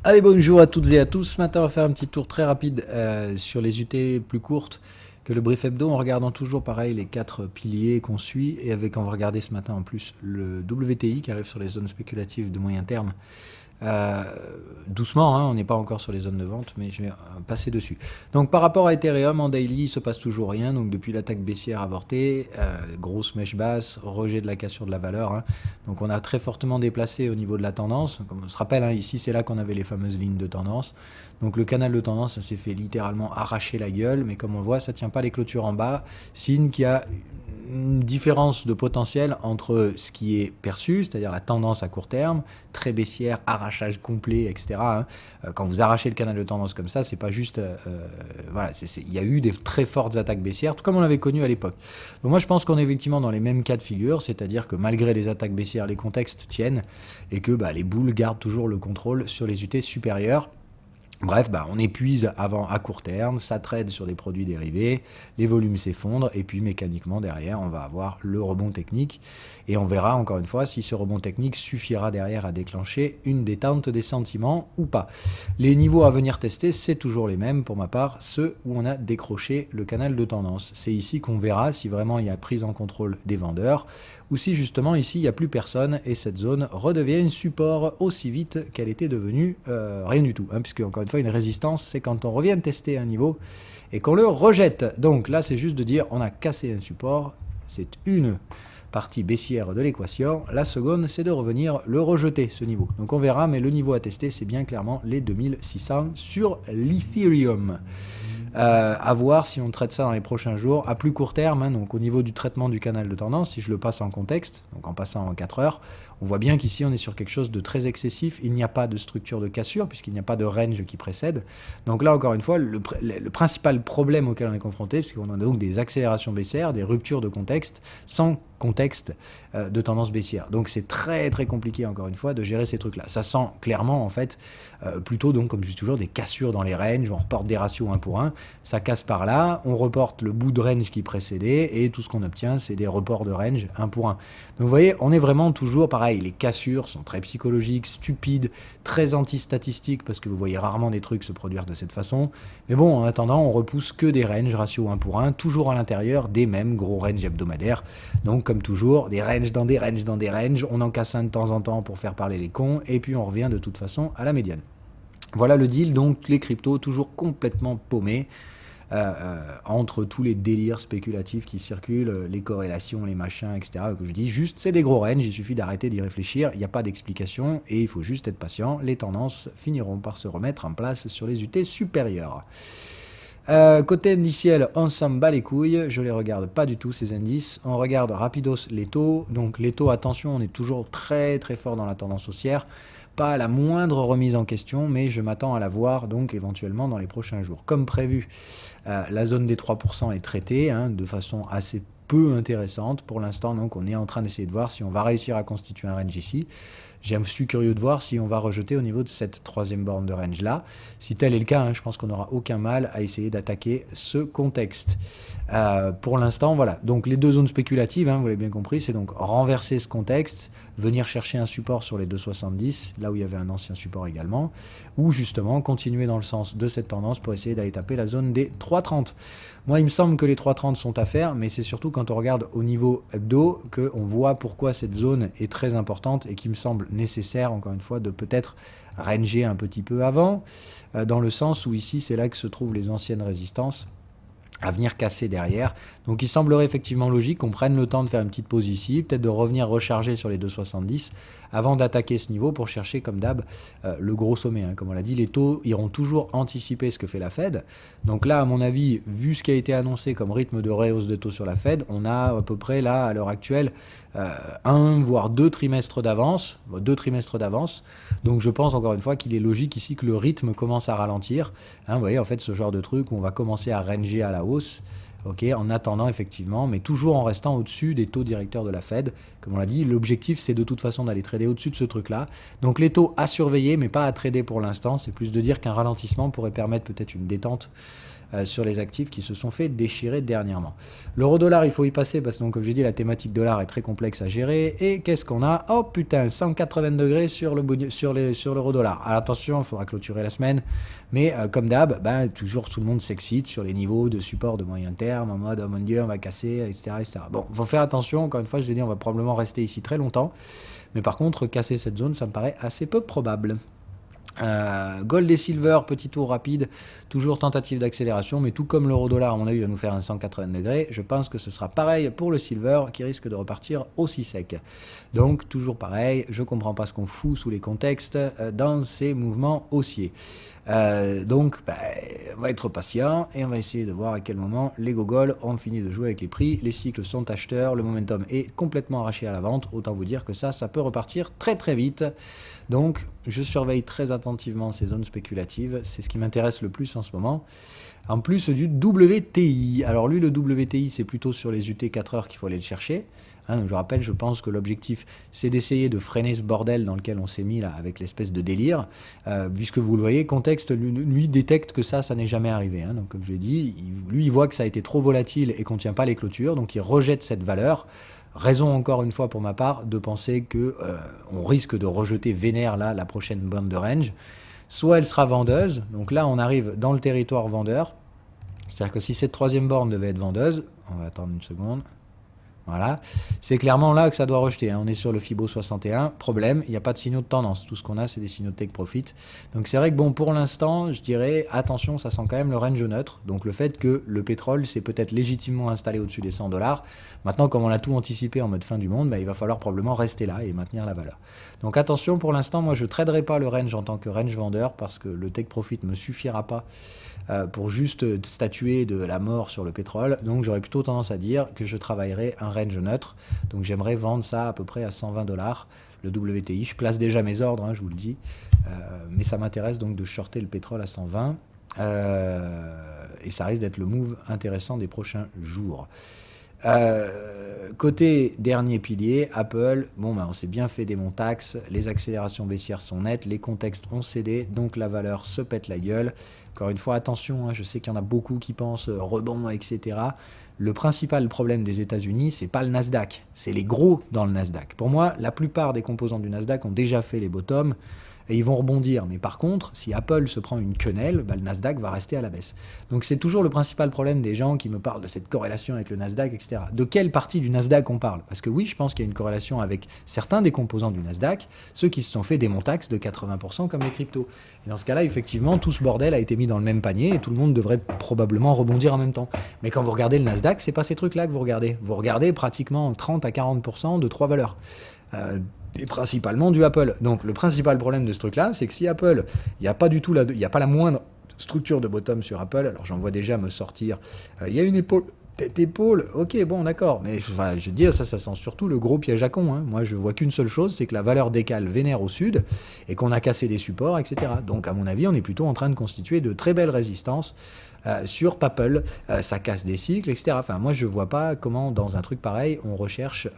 Allez, bonjour à toutes et à tous. Ce matin, on va faire un petit tour très rapide sur les UT plus courtes que le brief hebdo, en regardant toujours pareil les quatre piliers qu'on suit. Et avec, on va regarder ce matin en plus le WTI qui arrive sur les zones spéculatives de moyen terme. Euh, Doucement, hein, on n'est pas encore sur les zones de vente, mais je vais passer dessus. Donc par rapport à Ethereum, en daily, il se passe toujours rien. Donc depuis l'attaque baissière avortée, grosse mèche basse, rejet de la cassure de la valeur, hein. Donc on a très fortement déplacé au niveau de la tendance. Comme on se rappelle, hein, ici c'est là qu'on avait les fameuses lignes de tendance. Donc le canal de tendance, ça s'est fait littéralement arracher la gueule, mais comme on le voit, ça ne tient pas les clôtures en bas. Signe qu'il y a une différence de potentiel entre ce qui est perçu, c'est-à-dire la tendance à court terme, très baissière, arrachage complet, etc. Hein. Quand vous arrachez le canal de tendance comme ça, c'est pas juste... voilà, il y a eu des très fortes attaques baissières, tout comme on l'avait connu à l'époque. Donc moi, je pense qu'on est effectivement dans les mêmes cas de figure, c'est-à-dire que malgré les attaques baissières, les contextes tiennent, et que les boules gardent toujours le contrôle sur les UT supérieures. Bref, on épuise avant à court terme, ça trade sur des produits dérivés, les volumes s'effondrent, et puis mécaniquement derrière, on va avoir le rebond technique, et on verra encore une fois si ce rebond technique suffira derrière à déclencher une détente des sentiments ou pas. Les niveaux à venir tester, c'est toujours les mêmes pour ma part, ceux où on a décroché le canal de tendance. C'est ici qu'on verra si vraiment il y a prise en contrôle des vendeurs, ou si justement ici il n'y a plus personne et cette zone redevient un support aussi vite qu'elle était devenue rien du tout, hein, puisque encore une fois une résistance c'est quand on revient tester un niveau et qu'on le rejette. Donc là c'est juste de dire on a cassé un support, c'est une partie baissière de l'équation. La seconde c'est de revenir le rejeter ce niveau. Donc on verra, mais le niveau à tester c'est bien clairement les 2600 sur l'Ethereum. À voir si on traite ça dans les prochains jours, à plus court terme, hein, donc au niveau du traitement du canal de tendance, si je le passe en contexte, donc en passant en 4 heures, on voit bien qu'ici on est sur quelque chose de très excessif, il n'y a pas de structure de cassure, puisqu'il n'y a pas de range qui précède. Donc là encore une fois, le principal problème auquel on est confronté, c'est qu'on a donc des accélérations baissières, des ruptures de contexte, sans contexte de tendance baissière. Donc c'est très très compliqué encore une fois de gérer ces trucs là. Ça sent clairement en fait plutôt donc comme je dis toujours des cassures dans les ranges, on reporte des ratios 1 pour 1, ça casse par là, on reporte le bout de range qui précédait et tout ce qu'on obtient c'est des reports de range 1 pour 1. Donc vous voyez, on est vraiment toujours pareil, les cassures sont très psychologiques, stupides, très anti-statistiques parce que vous voyez rarement des trucs se produire de cette façon. Mais bon, en attendant, on repousse que des ranges ratio 1 pour 1, toujours à l'intérieur des mêmes gros ranges hebdomadaires. Donc comme toujours, des ranges dans des ranges dans des ranges, on en casse un de temps en temps pour faire parler les cons, et puis on revient de toute façon à la médiane. Voilà le deal, donc les cryptos toujours complètement paumés entre tous les délires spéculatifs qui circulent, les corrélations, les machins, etc. Que je dis juste, c'est des gros ranges, il suffit d'arrêter d'y réfléchir, il n'y a pas d'explication et il faut juste être patient. Les tendances finiront par se remettre en place sur les UT supérieurs. Côté indiciel, on s'en bat les couilles, je les regarde pas du tout ces indices, on regarde rapidos les taux, donc les taux, attention, on est toujours très très fort dans la tendance haussière, pas la moindre remise en question, mais je m'attends à la voir donc éventuellement dans les prochains jours. Comme prévu, la zone des 3% est traitée de façon assez peu intéressante pour l'instant, donc on est en train d'essayer de voir si on va réussir à constituer un range ici. Je suis curieux de voir si on va rejeter au niveau de cette troisième borne de range là. Si tel est le cas, je pense qu'on n'aura aucun mal à essayer d'attaquer ce contexte. Pour l'instant, voilà. Donc les deux zones spéculatives, vous l'avez bien compris, c'est donc renverser ce contexte, venir chercher un support sur les 2,70, là où il y avait un ancien support également, ou justement continuer dans le sens de cette tendance pour essayer d'aller taper la zone des 3,30. Moi, il me semble que les 3,30 sont à faire, mais c'est surtout quand on regarde au niveau hebdo qu'on voit pourquoi cette zone est très importante et qui me semble nécessaire, encore une fois, de peut-être ranger un petit peu avant, dans le sens où ici, c'est là que se trouvent les anciennes résistances à venir casser derrière. Donc il semblerait effectivement logique qu'on prenne le temps de faire une petite pause ici, peut-être de revenir recharger sur les 2,70 avant d'attaquer ce niveau pour chercher comme d'hab le gros sommet. Comme on l'a dit, les taux iront toujours anticiper ce que fait la Fed. Donc là, à mon avis, vu ce qui a été annoncé comme rythme de rehausse de taux sur la Fed, on a à peu près là, à l'heure actuelle, un voire deux trimestres d'avance. Donc je pense encore une fois qu'il est logique ici que le rythme commence à ralentir. Vous voyez, en fait, ce genre de truc où on va commencer à ranger à la hausse, en attendant effectivement, mais toujours en restant au-dessus des taux directeurs de la Fed. Comme on l'a dit, l'objectif c'est de toute façon d'aller trader au-dessus de ce truc-là. Donc les taux à surveiller, mais pas à trader pour l'instant. C'est plus de dire qu'un ralentissement pourrait permettre peut-être une détente sur les actifs qui se sont fait déchirer dernièrement. L'euro-dollar, il faut y passer parce que, donc, comme j'ai dit, la thématique dollar est très complexe à gérer. Et qu'est-ce qu'on a? Oh putain, 180 degrés sur l'euro-dollar. Alors attention, il faudra clôturer la semaine. Mais comme d'hab, toujours tout le monde s'excite sur les niveaux de support de moyen terme, en mode oh mon Dieu, on va casser, etc., etc. Bon, il faut faire attention. Encore une fois, je l'ai dit, on va probablement rester ici très longtemps. Mais par contre, casser cette zone, ça me paraît assez peu probable. Gold et silver, petit tour rapide, toujours tentative d'accélération, mais tout comme l'euro-dollar, à mon avis, va nous faire un 180 degrés. Je pense que ce sera pareil pour le silver qui risque de repartir aussi sec. Donc, toujours pareil, je ne comprends pas ce qu'on fout sous les contextes dans ces mouvements haussiers. Donc, on va être patient et on va essayer de voir à quel moment les gogoles ont fini de jouer avec les prix. Les cycles sont acheteurs, le momentum est complètement arraché à la vente. Autant vous dire que ça peut repartir très très vite. Donc, je surveille très attentivement ces zones spéculatives. C'est ce qui m'intéresse le plus en ce moment. En plus du WTI. Alors lui, le WTI, c'est plutôt sur les UT 4 heures qu'il faut aller le chercher. Donc je rappelle, je pense que l'objectif, c'est d'essayer de freiner ce bordel dans lequel on s'est mis là, avec l'espèce de délire. Puisque vous le voyez, contexte, lui détecte que ça n'est jamais arrivé. Donc comme je l'ai dit, lui, il voit que ça a été trop volatile et qu'on ne tient pas les clôtures. Donc il rejette cette valeur. Raison encore une fois pour ma part de penser que on risque de rejeter vénère là la prochaine bande de range. Soit elle sera vendeuse, donc là on arrive dans le territoire vendeur. C'est-à-dire que si cette troisième borne devait être vendeuse, on va attendre une seconde. Voilà, c'est clairement là que ça doit rejeter. On est sur le Fibo 61. Problème, il n'y a pas de signaux de tendance. Tout ce qu'on a, c'est des signaux de take profit. Donc c'est vrai que pour l'instant, je dirais, attention, ça sent quand même le range neutre. Donc le fait que le pétrole s'est peut-être légitimement installé au-dessus des 100 $. Maintenant, comme on a tout anticipé en mode fin du monde, il va falloir probablement rester là et maintenir la valeur. Donc attention, pour l'instant, moi je ne traderai pas le range en tant que range vendeur parce que le take profit ne me suffira pas pour juste statuer de la mort sur le pétrole. Donc j'aurais plutôt tendance à dire que je travaillerai un range neutre. Donc j'aimerais vendre ça à peu près à 120 $, le WTI. Je place déjà mes ordres, je vous le dis. Mais ça m'intéresse donc de shorter le pétrole à 120. Et ça risque d'être le move intéressant des prochains jours. Côté dernier pilier, Apple, on s'est bien fait des montax, les accélérations baissières sont nettes, les contextes ont cédé, donc la valeur se pète la gueule. Encore une fois, attention, je sais qu'il y en a beaucoup qui pensent rebond, etc. Le principal problème des États-Unis, c'est pas le Nasdaq, c'est les gros dans le Nasdaq. Pour moi, la plupart des composants du Nasdaq ont déjà fait les bottoms et ils vont rebondir. Mais par contre, si Apple se prend une quenelle, le Nasdaq va rester à la baisse. Donc c'est toujours le principal problème des gens qui me parlent de cette corrélation avec le Nasdaq, etc. De quelle partie du Nasdaq on parle? Parce que oui, je pense qu'il y a une corrélation avec certains des composants du Nasdaq, ceux qui se sont fait des montax de 80% comme les cryptos. Et dans ce cas-là, effectivement, tout ce bordel a été mis dans le même panier et tout le monde devrait probablement rebondir en même temps. Mais quand vous regardez le Nasdaq, c'est pas ces trucs-là que vous regardez. Vous regardez pratiquement 30 à 40% de trois valeurs. Et principalement du Apple. Donc le principal problème de ce truc-là, c'est que si Apple, il n'y a pas du tout il n'y a pas la moindre structure de bottom sur Apple, alors j'en vois déjà me sortir, il y a une épaule, tête épaule, ok, bon d'accord, mais je veux dire, ça sent surtout le gros piège à con. Moi je vois qu'une seule chose, c'est que la valeur décale vénère au sud, et qu'on a cassé des supports, etc. Donc à mon avis, on est plutôt en train de constituer de très belles résistances sur Apple, ça casse des cycles, etc. Moi je vois pas comment dans un truc pareil, on recherche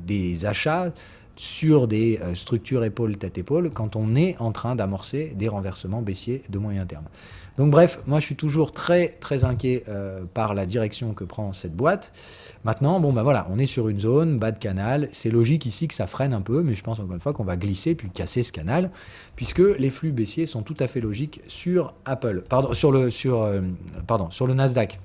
des achats sur des structures épaule-tête-épaule quand on est en train d'amorcer des renversements baissiers de moyen terme. Donc bref, moi je suis toujours très très inquiet par la direction que prend cette boîte. Maintenant, voilà, on est sur une zone, bas de canal, c'est logique ici que ça freine un peu, mais je pense encore une fois qu'on va glisser puis casser ce canal, puisque les flux baissiers sont tout à fait logiques sur Apple, sur le Nasdaq.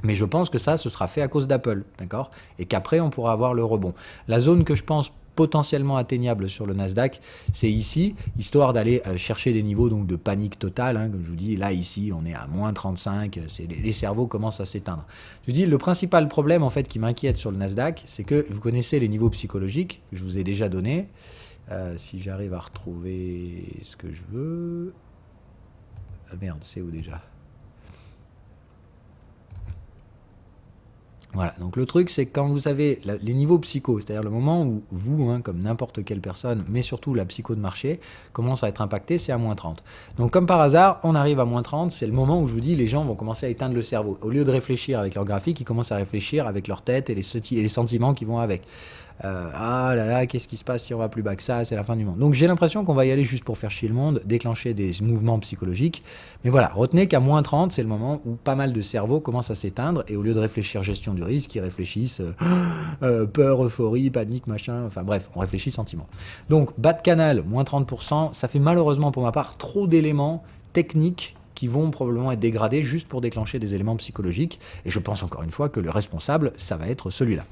Mais je pense que ça, ce sera fait à cause d'Apple, d'accord? Et qu'après, on pourra avoir le rebond. La zone que je pense potentiellement atteignable sur le Nasdaq, c'est ici, histoire d'aller chercher des niveaux donc, de panique totale. Comme je vous dis, là, ici, on est à moins 35, les cerveaux commencent à s'éteindre. Je vous dis, le principal problème, en fait, qui m'inquiète sur le Nasdaq, c'est que vous connaissez les niveaux psychologiques, que je vous ai déjà donnés. Si j'arrive à retrouver ce que je veux... Ah merde, c'est où déjà ? Voilà, donc le truc c'est que quand vous avez les niveaux psycho, c'est-à-dire le moment où vous, comme n'importe quelle personne, mais surtout la psycho de marché, commence à être impacté, c'est à moins 30. Donc comme par hasard, on arrive à moins 30, c'est le moment où je vous dis les gens vont commencer à éteindre le cerveau. Au lieu de réfléchir avec leur graphique, ils commencent à réfléchir avec leur tête et les sentiments qui vont avec. Ah là là, qu'est-ce qui se passe si on va plus bas que ça, c'est la fin du monde. Donc j'ai l'impression qu'on va y aller juste pour faire chier le monde, déclencher des mouvements psychologiques. Mais voilà, retenez qu'à moins 30, c'est le moment où pas mal de cerveaux commencent à s'éteindre, et au lieu de réfléchir gestion du risque, ils réfléchissent peur, euphorie, panique, machin, enfin bref, on réfléchit sentiment. Donc bas de canal, moins 30%, ça fait malheureusement pour ma part trop d'éléments techniques qui vont probablement être dégradés juste pour déclencher des éléments psychologiques. Et je pense encore une fois que le responsable, ça va être celui-là.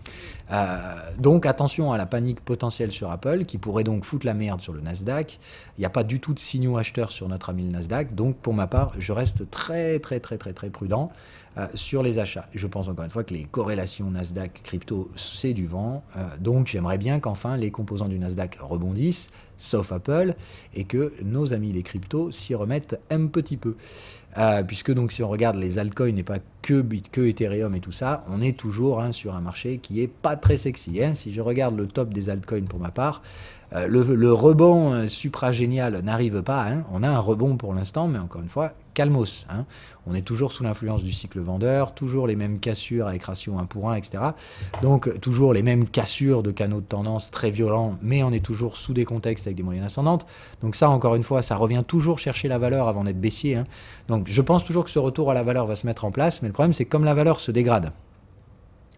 Donc attention à la panique potentielle sur Apple, qui pourrait donc foutre la merde sur le Nasdaq. Il n'y a pas du tout de signaux acheteurs sur notre ami le Nasdaq. Donc pour ma part, je reste très prudent sur les achats. Je pense encore une fois que les corrélations Nasdaq crypto, c'est du vent. Donc j'aimerais bien qu'enfin les composants du Nasdaq rebondissent, sauf Apple, et que nos amis les cryptos s'y remettent un petit peu. Puisque donc si on regarde les altcoins et pas que Ethereum et tout ça, on est toujours sur un marché qui est pas très sexy. Si je regarde le top des altcoins pour ma part, le rebond supra-génial n'arrive pas. On a un rebond pour l'instant, mais encore une fois, calmos. On est toujours sous l'influence du cycle vendeur, toujours les mêmes cassures avec ratio 1 pour 1, etc. Donc toujours les mêmes cassures de canaux de tendance très violents, mais on est toujours sous des contextes avec des moyennes ascendantes. Donc ça, encore une fois, ça revient toujours chercher la valeur avant d'être baissier. Donc je pense toujours que ce retour à la valeur va se mettre en place, mais le problème c'est que comme la valeur se dégrade,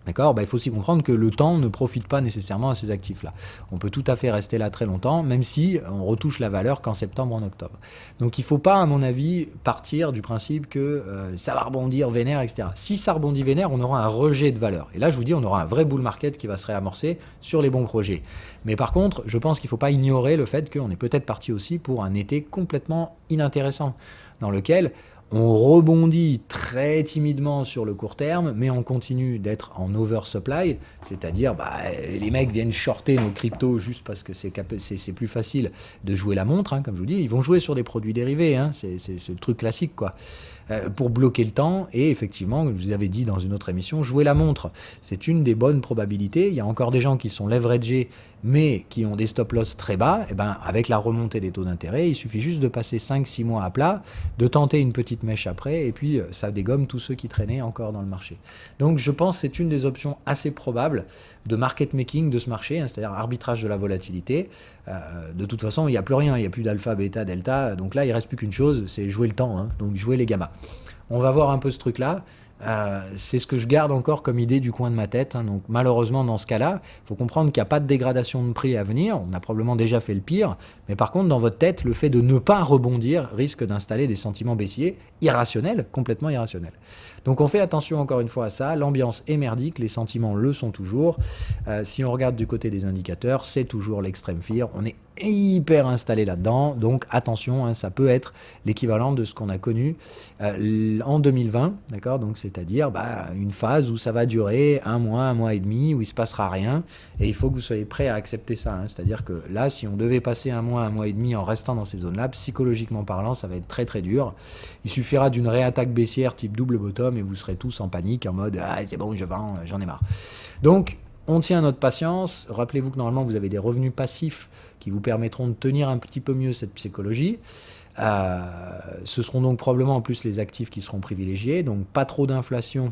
d'accord, il faut aussi comprendre que le temps ne profite pas nécessairement à ces actifs-là. On peut tout à fait rester là très longtemps, même si on retouche la valeur qu'en septembre ou en octobre. Donc il ne faut pas, à mon avis, partir du principe que ça va rebondir vénère, etc. Si ça rebondit vénère, on aura un rejet de valeur. Et là, je vous dis, on aura un vrai bull market qui va se réamorcer sur les bons projets. Mais par contre, je pense qu'il ne faut pas ignorer le fait qu'on est peut-être parti aussi pour un été complètement inintéressant, dans lequel on rebondit très timidement sur le court terme, mais on continue d'être en oversupply, c'est-à-dire les mecs viennent shorter nos cryptos juste parce que c'est plus facile de jouer la montre, comme je vous dis. Ils vont jouer sur des produits dérivés, c'est le truc classique, quoi. Pour bloquer le temps, et effectivement, comme je vous avais dit dans une autre émission, jouer la montre, c'est une des bonnes probabilités. Il y a encore des gens qui sont leveragés, mais qui ont des stop-loss très bas. Et avec la remontée des taux d'intérêt, il suffit juste de passer 5-6 mois à plat, de tenter une petite mèche après, et puis ça dégomme tous ceux qui traînaient encore dans le marché. Donc je pense que c'est une des options assez probables de market making de ce marché, c'est-à-dire arbitrage de la volatilité. De toute façon, il n'y a plus rien, il n'y a plus d'alpha, bêta, delta, donc là il ne reste plus qu'une chose, c'est jouer le temps, donc jouer les gammas. On va voir un peu ce truc-là. C'est ce que je garde encore comme idée du coin de ma tête. Donc malheureusement, dans ce cas-là, il faut comprendre qu'il n'y a pas de dégradation de prix à venir. On a probablement déjà fait le pire. Mais par contre, dans votre tête, le fait de ne pas rebondir risque d'installer des sentiments baissiers irrationnels, complètement irrationnels. Donc on fait attention encore une fois à ça. L'ambiance est merdique, les sentiments le sont toujours. Si on regarde du côté des indicateurs, c'est toujours l'extrême fear. On est hyper installé là-dedans, donc attention, ça peut être l'équivalent de ce qu'on a connu en 2020, d'accord, donc c'est-à-dire une phase où ça va durer un mois et demi, où il se passera rien, et il faut que vous soyez prêts à accepter ça, c'est-à-dire que là, si on devait passer un mois et demi en restant dans ces zones-là, psychologiquement parlant, ça va être très dur. Il suffira d'une réattaque baissière type double bottom et vous serez tous en panique, en mode c'est bon, je vends, j'en ai marre. Donc on tient notre patience. Rappelez-vous que normalement vous avez des revenus passifs qui vous permettront de tenir un petit peu mieux cette psychologie. Ce seront donc probablement en plus les actifs qui seront privilégiés, donc pas trop d'inflation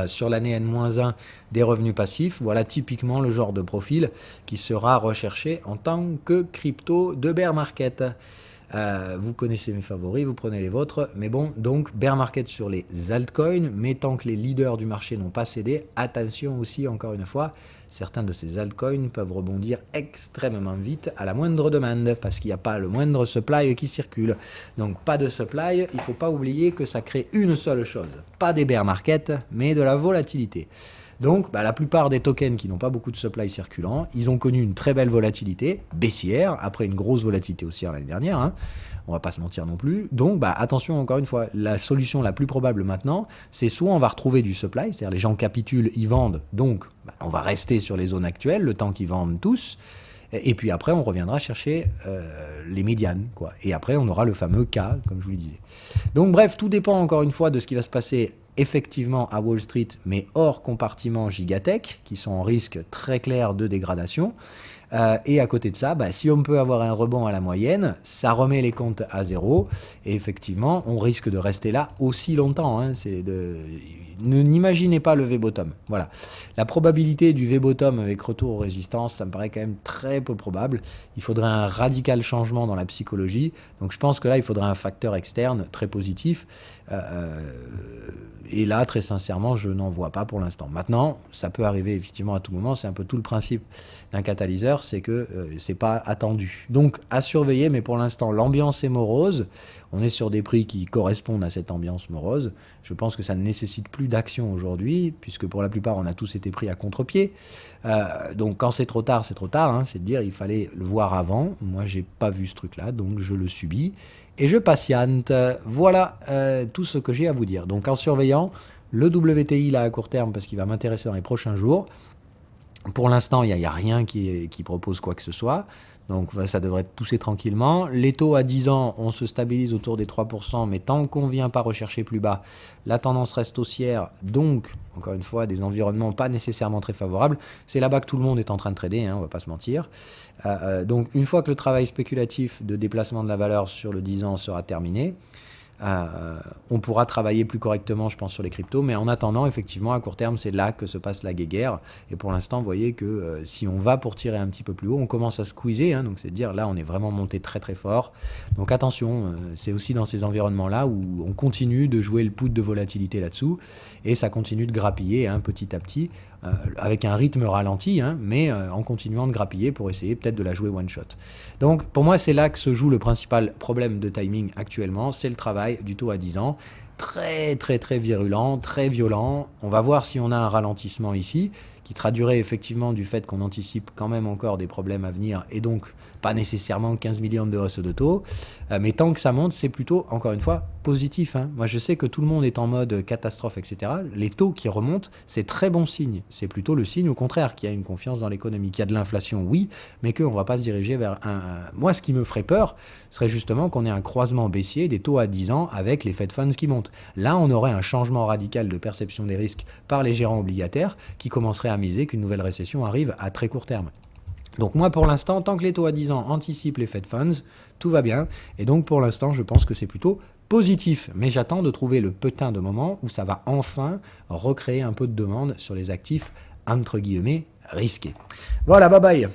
sur l'année N-1 des revenus passifs. Voilà typiquement le genre de profil qui sera recherché en tant que crypto de bear market. Vous connaissez mes favoris, vous prenez les vôtres, mais bon, donc bear market sur les altcoins, mais tant que les leaders du marché n'ont pas cédé, attention aussi, encore une fois, certains de ces altcoins peuvent rebondir extrêmement vite à la moindre demande, parce qu'il n'y a pas le moindre supply qui circule. Donc pas de supply, il ne faut pas oublier que ça crée une seule chose, pas des bear market, mais de la volatilité. Donc, la plupart des tokens qui n'ont pas beaucoup de supply circulant, ils ont connu une très belle volatilité baissière, après une grosse volatilité haussière l'année dernière, on va pas se mentir non plus. Donc, attention, encore une fois, la solution la plus probable maintenant, c'est soit on va retrouver du supply, c'est-à-dire les gens capitulent, ils vendent, donc on va rester sur les zones actuelles, le temps qu'ils vendent tous, et puis après, on reviendra chercher les médianes, quoi. Et après, on aura le fameux K, comme je vous le disais. Donc bref, tout dépend encore une fois de ce qui va se passer effectivement à Wall Street, mais hors compartiment gigatech, qui sont en risque très clair de dégradation. Et à côté de ça, si on peut avoir un rebond à la moyenne, ça remet les comptes à zéro. Et effectivement, on risque de rester là aussi longtemps. Hein. N'imaginez pas le V-bottom. Voilà. La probabilité du V-bottom avec retour aux résistances, ça me paraît quand même très peu probable. Il faudrait un radical changement dans la psychologie. Donc je pense que là, il faudrait un facteur externe très positif. Et là, très sincèrement, je n'en vois pas pour l'instant. Maintenant, ça peut arriver effectivement à tout moment. C'est un peu tout le principe d'un catalyseur, c'est que c'est pas attendu. Donc à surveiller, mais pour l'instant, l'ambiance est morose. On est sur des prix qui correspondent à cette ambiance morose. Je pense que ça ne nécessite plus d'action aujourd'hui, puisque pour la plupart, on a tous été pris à contre-pied. Donc quand c'est trop tard, c'est trop tard. Hein, c'est de dire il fallait le voir avant. Moi, j'ai pas vu ce truc-là, donc je le subis. Et je patiente. Voilà tout ce que j'ai à vous dire. Donc en surveillant le WTI là à court terme, parce qu'il va m'intéresser dans les prochains jours. Pour l'instant, il n'y a rien qui propose quoi que ce soit. Donc ça devrait pousser tranquillement. Les taux à 10 ans, on se stabilise autour des 3%, mais tant qu'on ne vient pas rechercher plus bas, la tendance reste haussière. Donc, encore une fois, des environnements pas nécessairement très favorables. C'est là-bas que tout le monde est en train de trader, hein, on ne va pas se mentir. Donc une fois que le travail spéculatif de déplacement de la valeur sur le 10 ans sera terminé, on pourra travailler plus correctement, je pense, sur les cryptos. Mais en attendant, effectivement, à court terme, c'est là que se passe la guéguerre. Et pour l'instant, vous voyez que si on va pour tirer un petit peu plus haut, on commence à squeezer. Hein, donc, c'est dire, là, on est vraiment monté très, très fort. Donc, attention, c'est aussi dans ces environnements-là où on continue de jouer le pouls de volatilité là-dessous. Et ça continue de grappiller hein, petit à petit, avec un rythme ralenti, hein, mais en continuant de grappiller pour essayer peut-être de la jouer one shot. Donc, pour moi, c'est là que se joue le principal problème de timing actuellement. C'est le travail du taux à 10 ans. Très, très, très virulent, très violent. On va voir si on a un ralentissement ici, qui traduirait effectivement du fait qu'on anticipe quand même encore des problèmes à venir, et donc pas nécessairement 15 millions de hausse de taux. Mais tant que ça monte, c'est plutôt, encore une fois, positif. Hein. Moi, je sais que tout le monde est en mode catastrophe, etc. Les taux qui remontent, c'est très bon signe. C'est plutôt le signe, au contraire, qu'il y a une confiance dans l'économie, qu'il y a de l'inflation, oui, mais qu'on ne va pas se diriger vers un... Moi, ce qui me ferait peur, serait justement qu'on ait un croisement baissier des taux à 10 ans avec les Fed Funds qui montent. Là, on aurait un changement radical de perception des risques par les gérants obligataires qui commenceraient à miser qu'une nouvelle récession arrive à très court terme. Donc moi, pour l'instant, tant que les taux à 10 ans anticipent les Fed Funds, tout va bien. Et donc, pour l'instant, je pense que c'est plutôt positif. Mais j'attends de trouver le putain de moment où ça va enfin recréer un peu de demande sur les actifs, entre guillemets, risqués. Voilà, bye bye.